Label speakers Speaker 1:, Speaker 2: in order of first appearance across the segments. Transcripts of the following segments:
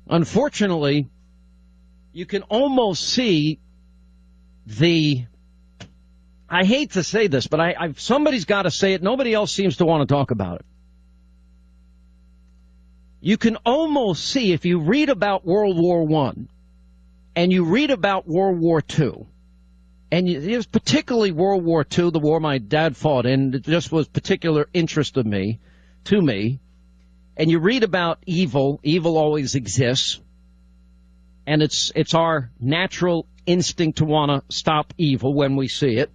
Speaker 1: Unfortunately, you can almost see I hate to say this, but somebody's got to say it. Nobody else seems to want to talk about it. You can almost see, if you read about World War I and you read about World War II, and it was particularly World War II, the war my dad fought in, it just was particular interest to me, and you read about evil always exists, and it's our natural instinct to want to stop evil when we see it,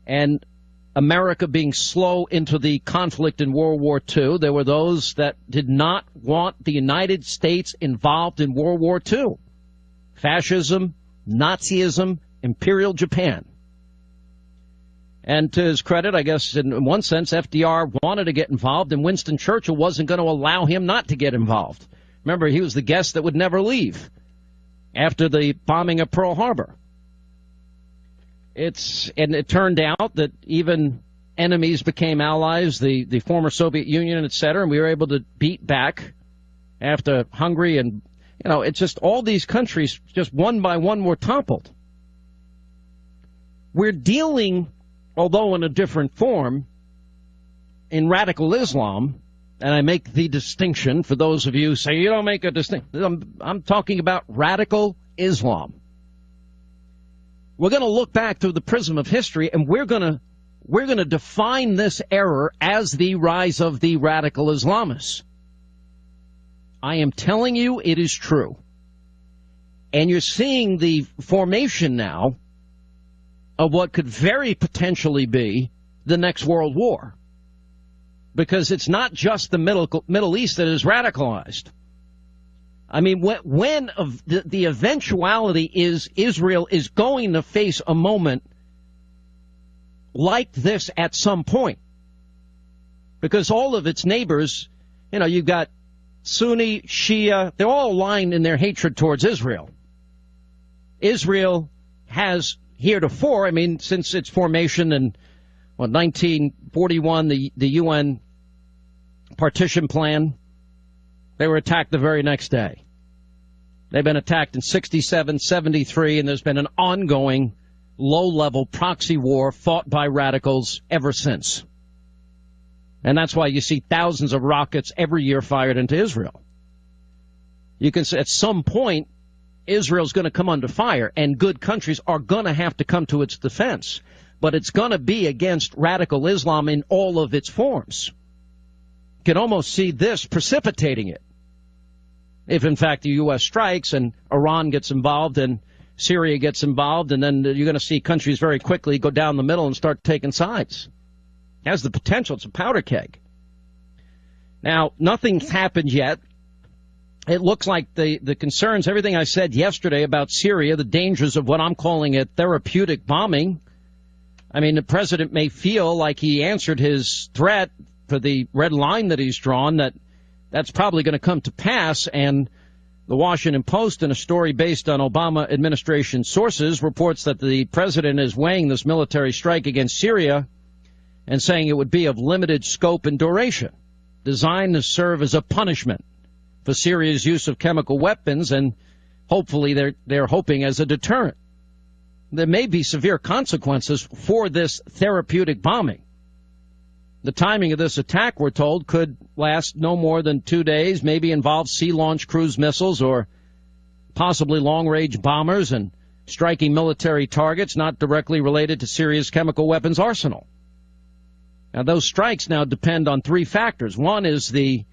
Speaker 1: and America being slow into the conflict in World War II, there were those that did not want the United States involved in World War II. Fascism, Nazism, Imperial Japan. And to his credit, I guess in one sense, FDR wanted to get involved, and Winston Churchill wasn't going to allow him not to get involved. Remember, he was the guest that would never leave after the bombing of Pearl Harbor. And it turned out that even enemies became allies, the former Soviet Union, et cetera, and we were able to beat back after Hungary, and, it's just all these countries, just one by one, were toppled. We're dealing, although in a different form, in radical Islam, and I make the distinction for those of you who say you don't make a distinction. I'm talking about radical Islam. We're going to look back through the prism of history, and we're going to define this error as the rise of the radical Islamists. I am telling you it is true. And you're seeing the formation now of what could very potentially be the next world war. Because it's not just the Middle East that is radicalized. I mean, when the eventuality is Israel is going to face a moment like this at some point. Because all of its neighbors, you've got Sunni, Shia, they're all aligned in their hatred towards Israel. Israel has heretofore, since its formation in 1941, the UN partition plan, they were attacked the very next day. They've been attacked in 67, 73, and there's been an ongoing low-level proxy war fought by radicals ever since. And that's why you see thousands of rockets every year fired into Israel. You can say at some point, Israel's going to come under fire, and good countries are going to have to come to its defense. But it's going to be against radical Islam in all of its forms. You can almost see this precipitating it. If, in fact, the U.S. strikes and Iran gets involved and Syria gets involved, and then you're going to see countries very quickly go down the middle and start taking sides. It has the potential. It's a powder keg. Now, nothing's happened yet. It looks like the concerns, everything I said yesterday about Syria, the dangers of what I'm calling a therapeutic bombing. The president may feel like he answered his threat for the red line that he's drawn, that's probably going to come to pass. And the Washington Post, in a story based on Obama administration sources, reports that the president is weighing this military strike against Syria and saying it would be of limited scope and duration, designed to serve as a punishment for Syria's use of chemical weapons, and hopefully they're hoping as a deterrent. There may be severe consequences for this therapeutic bombing. The timing of this attack, we're told, could last no more than 2 days, maybe involve sea-launched cruise missiles or possibly long-range bombers and striking military targets not directly related to Syria's chemical weapons arsenal. Now, those strikes now depend on three factors. One is the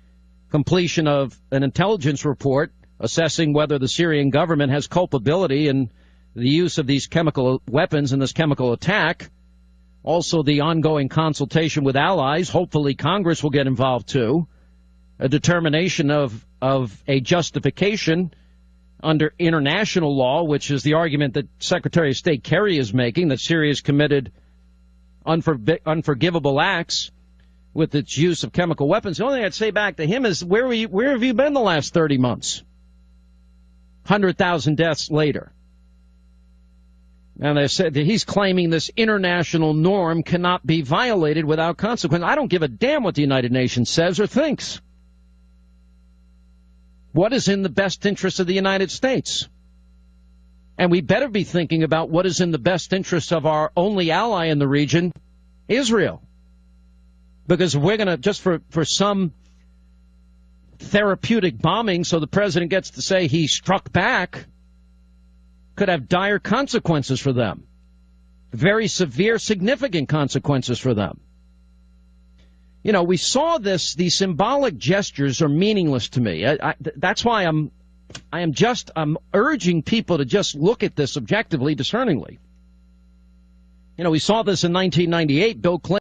Speaker 1: completion of an intelligence report assessing whether the Syrian government has culpability in the use of these chemical weapons in this chemical attack. Also, the ongoing consultation with allies. Hopefully, Congress will get involved, too. A determination of a justification under international law, which is the argument that Secretary of State Kerry is making, that Syria has committed unforgivable acts with its use of chemical weapons. The only thing I'd say back to him is, where have you been the last 30 months? 100,000 deaths later. And they said that he's claiming this international norm cannot be violated without consequence. I don't give a damn what the United Nations says or thinks. What is in the best interest of the United States? And we better be thinking about what is in the best interest of our only ally in the region, Israel. Because we're going to, just for some therapeutic bombing so the president gets to say he struck back, could have dire consequences for them. Very severe, significant consequences for them. You know, we saw this. These symbolic gestures are meaningless to me. That's why I'm urging people to just look at this objectively, discerningly. You know, we saw this in 1998. Bill Clinton